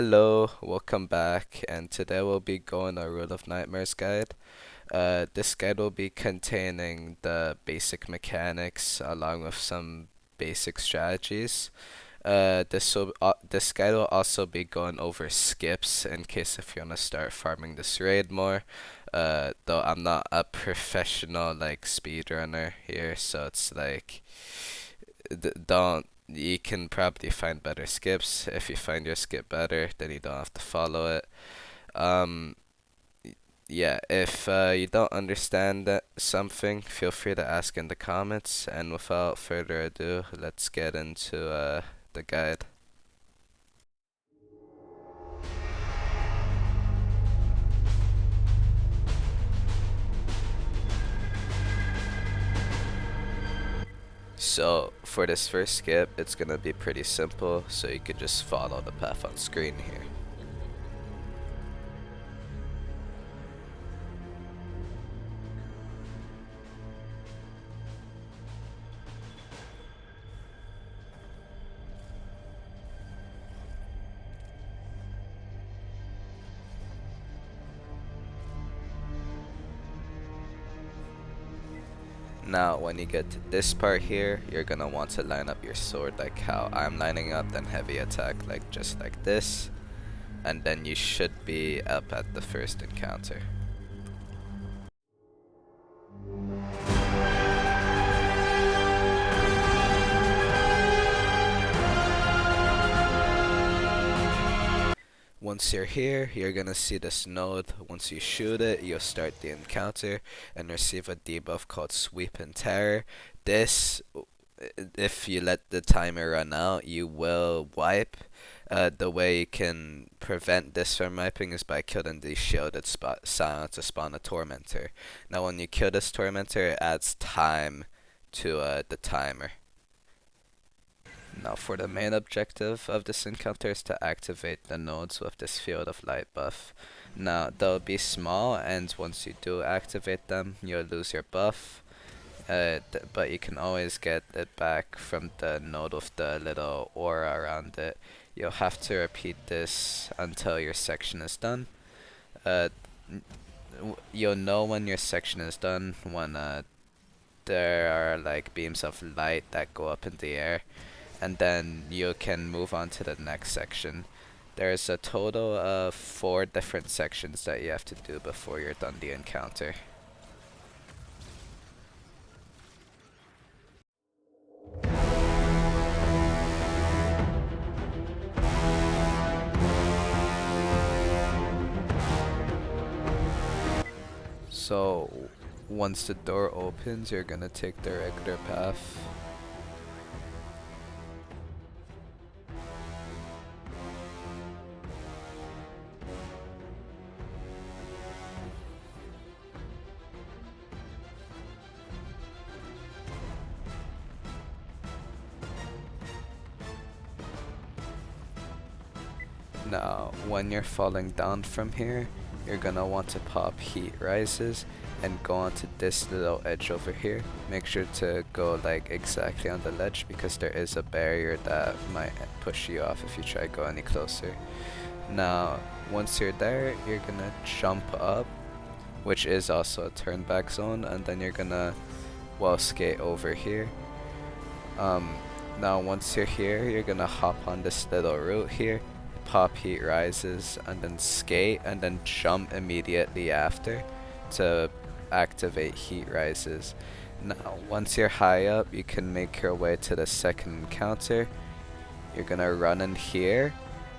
Hello, welcome back, and today we'll be going a Rule of Nightmares guide. This guide will be containing the basic mechanics along with some basic strategies. This guide will also be going over skips in case if you want to start farming this raid more. Though I'm not a professional like speedrunner here, so it's like don't you can probably find better skips. If you find your skip better, then you don't have to follow it. Um, yeah, if you don't understand something, feel free to ask in the comments. And without further ado, let's get into the guide. So for this first skip, it's gonna be pretty simple, so you can just follow the path on screen here. Now, when you get to this part here, you're gonna want to line up your sword like how I'm lining up, then heavy attack like just like this, and then you should be up at the first encounter. Once you're here, you're gonna see this node. Once you shoot it, you'll start the encounter and receive a debuff called Sweep and Terror. This, if you let the timer run out, you will wipe. The way you can prevent this from wiping is by killing the shielded silence to spawn a Tormentor. Now when you kill this Tormentor, it adds time to the timer. Now for the main objective of this encounter is to activate the nodes with this field of light buff. Now they'll be small, and once you do activate them, you'll lose your buff. But you can always get it back from the node with the little aura around it. You'll have to repeat this until your section is done. Uh, you'll know when your section is done when there are like beams of light that go up in the air, and then you can move on to the next section. There's a total of 4 different sections that you have to do before you're done the encounter. So once the door opens, you're gonna take the regular path. Now, when you're falling down from here, you're gonna want to pop Heat Rises and go onto this little edge over here. Make sure to go like exactly on the ledge because there is a barrier that might push you off if you try to go any closer. Now, once you're there, you're gonna jump up, which is also a turn back zone, and then you're gonna wall skate over here. Now once you're here, you're gonna hop on this little route here, pop Heat Rises, and then skate, and then jump immediately after to activate Heat Rises. Now once you're high up, you can make your way to the second encounter. You're gonna run in here,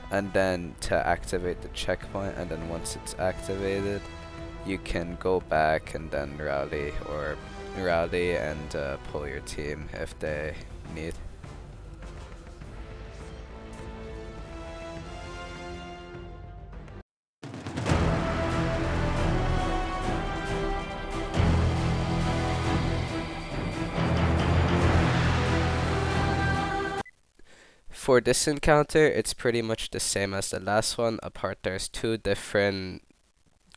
and then to activate the checkpoint, and then once it's activated, you can go back and then rally and pull your team if they need. For this encounter, it's pretty much the same as the last one, apart there's 2 different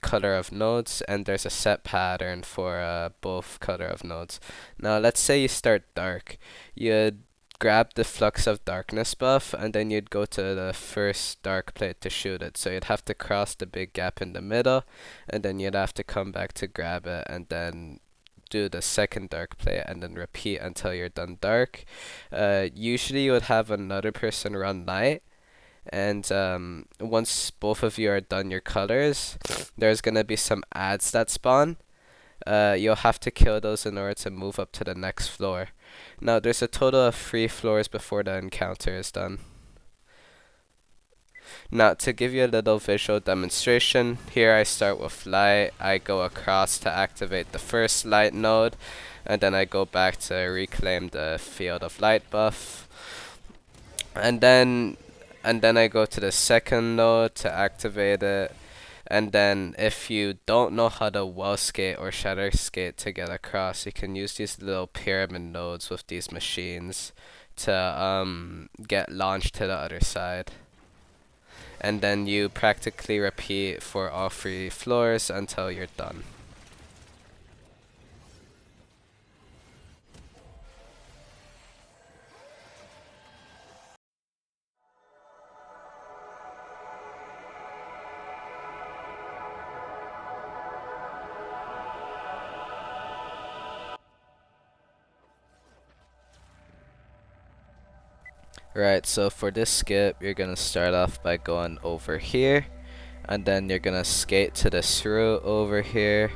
color of nodes, and there's a set pattern for both color of nodes. Now let's say you start dark. You'd grab the Flux of Darkness buff, and then you'd go to the first dark plate to shoot it. So you'd have to cross the big gap in the middle, and then you'd have to come back to grab it, and then do the second dark plate, and then repeat until you're done dark. Usually you would have another person run light, and once both of you are done your colors, there's gonna be some ads that spawn. You'll have to kill those in order to move up to the next floor. Now, there's a total of 3 floors before the encounter is done. Now, to give you a little visual demonstration, here I start with light. I go across to activate the first light node, and then I go back to reclaim the field of light buff. And then I go to the second node to activate it. And then if you don't know how to wall skate or shatter skate to get across, you can use these little pyramid nodes with these machines to get launched to the other side. And then you practically repeat for all 3 floors until you're done. Right, so for this skip, you're gonna start off by going over here, and then you're gonna skate to this route over here.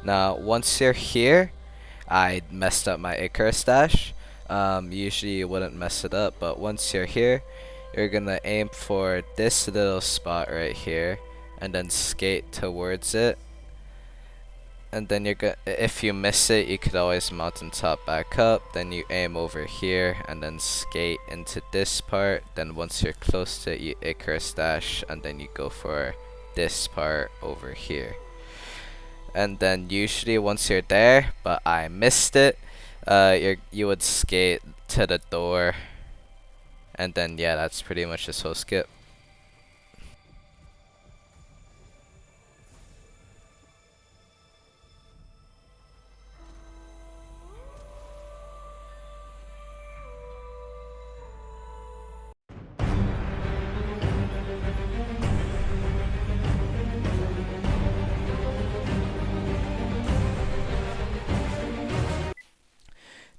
Now, once you're here, I messed up my Icarus dash. Usually you wouldn't mess it up, but once you're here, you're gonna aim for this little spot right here, and then skate towards it. And then if you miss it, you could always mountaintop back up. Then you aim over here and then skate into this part. Then once you're close to it, you Icarus dash, and then you go for this part over here. And then usually once you're there, but I missed it, you would skate to the door, and then yeah, that's pretty much this whole skip.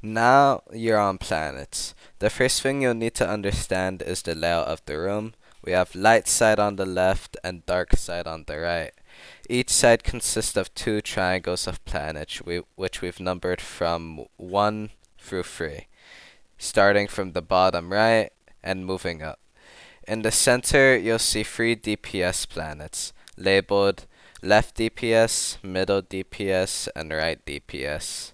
Now you're on planets. The first thing you'll need to understand is the layout of the room. We have light side on the left and dark side on the right. Each side consists of 2 triangles of planets, which we've numbered from 1 through 3, starting from the bottom right and moving up. In the center, you'll see 3 DPS planets, labeled left DPS, middle DPS, and right DPS.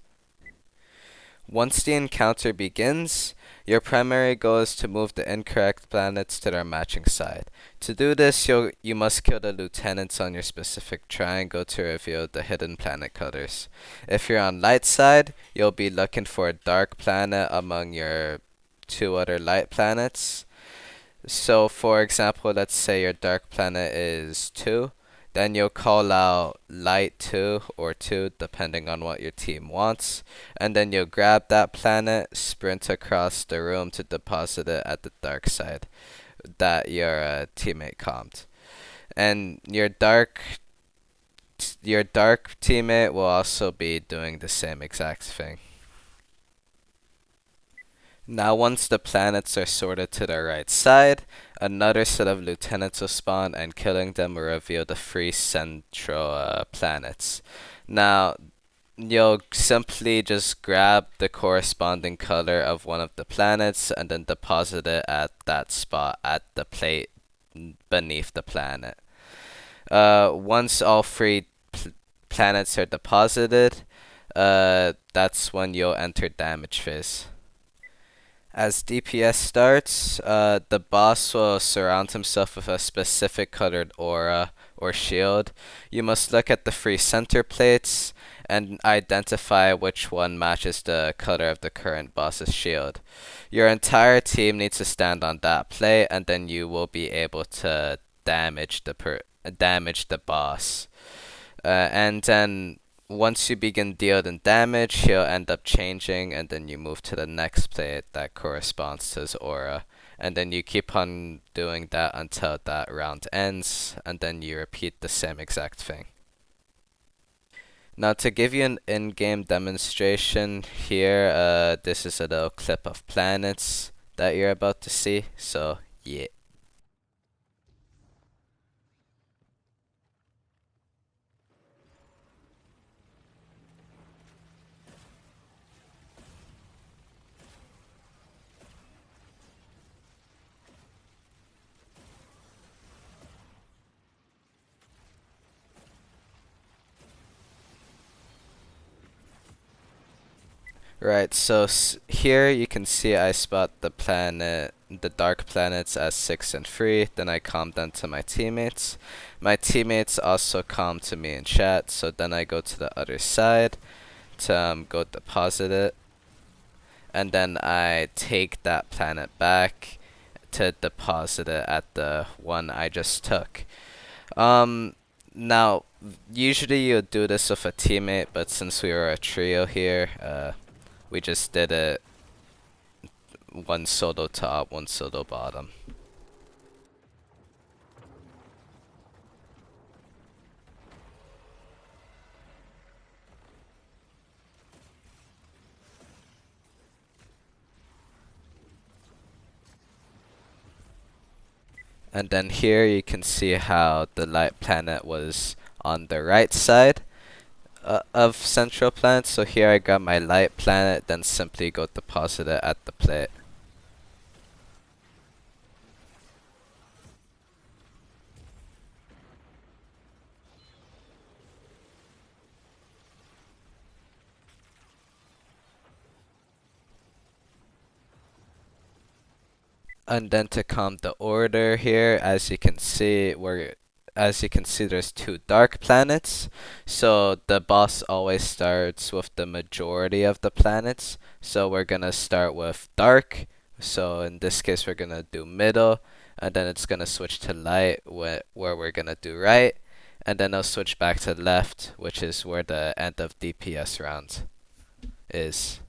Once the encounter begins, your primary goal is to move the incorrect planets to their matching side. To do this, you must kill the lieutenants on your specific triangle to reveal the hidden planet colors. If you're on light side, you'll be looking for a dark planet among your 2 other light planets. So for example, let's say your dark planet is 2. Then you'll call out light 2 or 2 depending on what your team wants, and then you'll grab that planet, sprint across the room to deposit it at the dark side that your teammate comped. And your dark teammate will also be doing the same exact thing. Now once the planets are sorted to their right side, another set of lieutenants will spawn, and killing them will reveal the 3 central planets. Now you'll simply just grab the corresponding color of one of the planets and then deposit it at that spot at the plate beneath the planet. Once all 3 planets are deposited, that's when you'll enter damage phase. As DPS starts, the boss will surround himself with a specific colored aura or shield. You must look at the 3 center plates and identify which one matches the color of the current boss's shield. Your entire team needs to stand on that plate, and then you will be able to damage the boss. And then once you begin dealing damage, he'll end up changing, and then you move to the next plate that corresponds to his aura. And then you keep on doing that until that round ends, and then you repeat the same exact thing. Now, to give you an in-game demonstration here, this is a little clip of planets that you're about to see. So, yeah. Right, so here you can see I spot the dark planets as 6 and 3, then I calm down to my teammates. My teammates also calm to me in chat, so then I go to the other side to go deposit it, and then I take that planet back to deposit it at the one I just took. Now, usually you would do this with a teammate, but since we were a trio here, we just did it one solo top, one solo bottom. And then here you can see how the light planet was on the right side of central planet. So here I got my light planet, then simply go deposit it at the plate. And then to calm the order here, as you can see there's two dark planets. So the boss always starts with the majority of the planets. So we're gonna start with dark. So in this case we're gonna do middle, and then it's gonna switch to light where we're gonna do right, and then I'll switch back to left, which is where the end of DPS round is.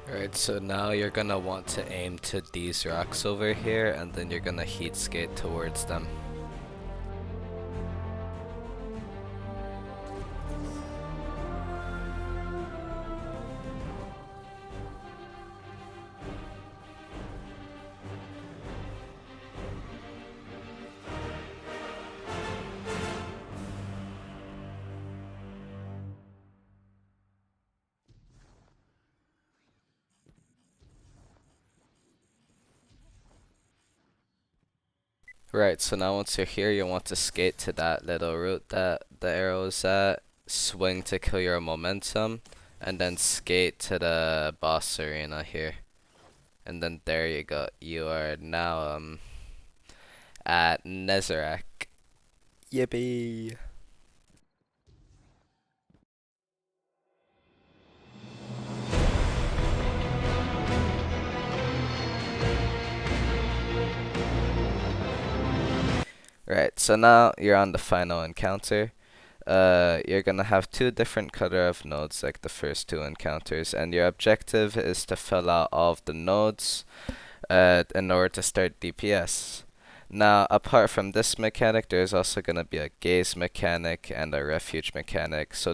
Alright, so now you're gonna want to aim to these rocks over here, and then you're gonna heat skate towards them. Right, so now once you're here, you want to skate to that little route that the arrow is at, swing to kill your momentum, and then skate to the boss arena here. And then there you go. You are now at Nezarec. Yippee! Right, so now you're on the final encounter. You're gonna have two different color of nodes like the first two encounters, and your objective is to fill out all of the nodes in order to start DPS. Now, apart from this mechanic, there's also gonna be a gaze mechanic and a refuge mechanic. So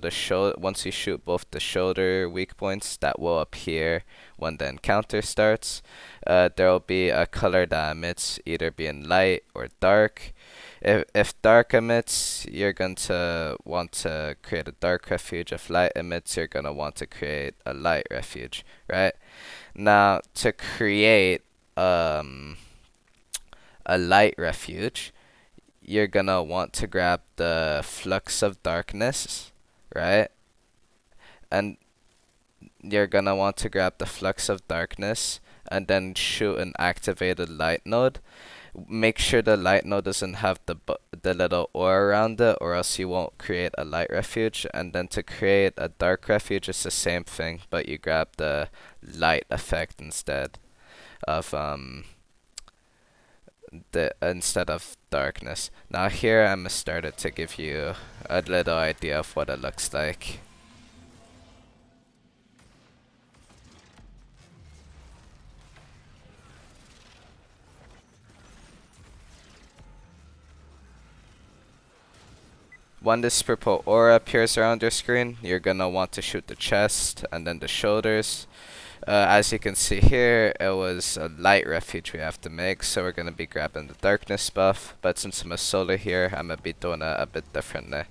once you shoot both the shoulder weak points, that will appear when the encounter starts. There will be a color that emits, either being light or dark. If dark emits, you're going to want to create a dark refuge. If light emits, you're going to want to create a light refuge, right? Now, to create um, a light refuge, you're going to want to grab the flux of darkness, right? And you're going to want to grab the flux of darkness and then shoot an activated light node. Make sure the light node doesn't have the little ore around it, or else you won't create a light refuge. And then to create a dark refuge, it's the same thing, but you grab the light effect instead of darkness. Now here I'm started to give you a little idea of what it looks like. When this purple aura appears around your screen, you're gonna want to shoot the chest and then the shoulders. As you can see here, it was a light refuge we have to make, so we're gonna be grabbing the darkness buff. But since I'm a solo here, I'm gonna be doing it a bit differently.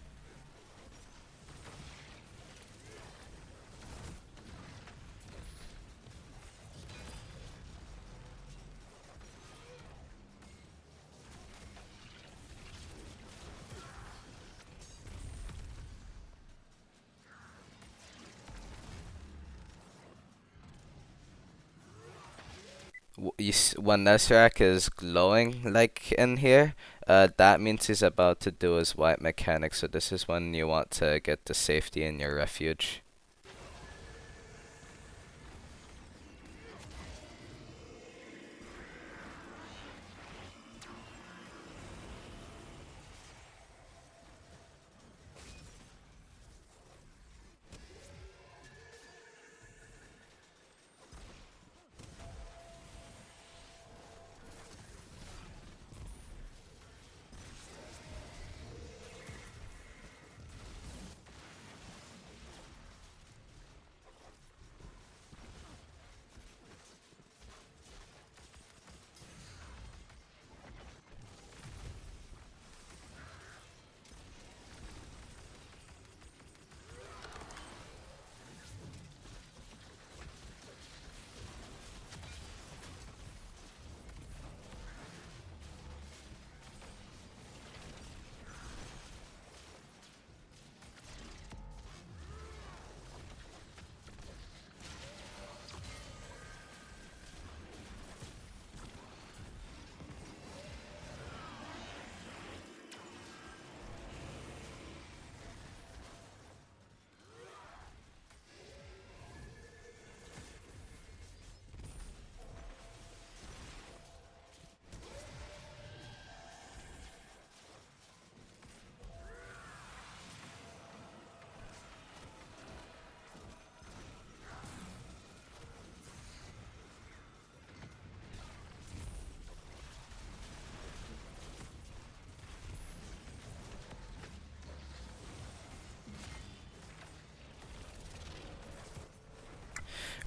When Nesrak is glowing like in here, that means he's about to do his white mechanic, so this is when you want to get the safety in your refuge.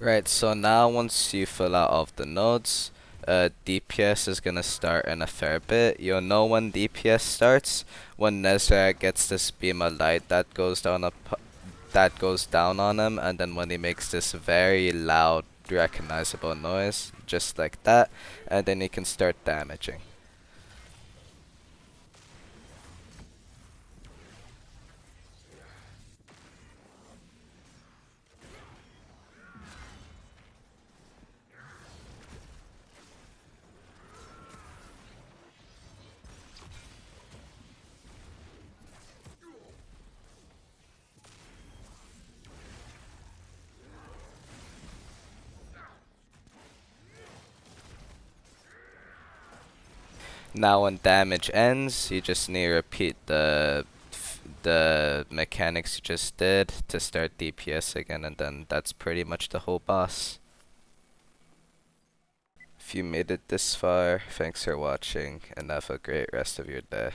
Right, so now once you fill out all of the nodes, DPS is gonna start in a fair bit. You'll know when DPS starts when Nezrak gets this beam of light that goes down on him, and then when he makes this very loud, recognizable noise, just like that, and then he can start damaging. Now when damage ends, you just need to repeat the mechanics you just did to start DPS again, and then that's pretty much the whole boss. If you made it this far, thanks for watching and have a great rest of your day.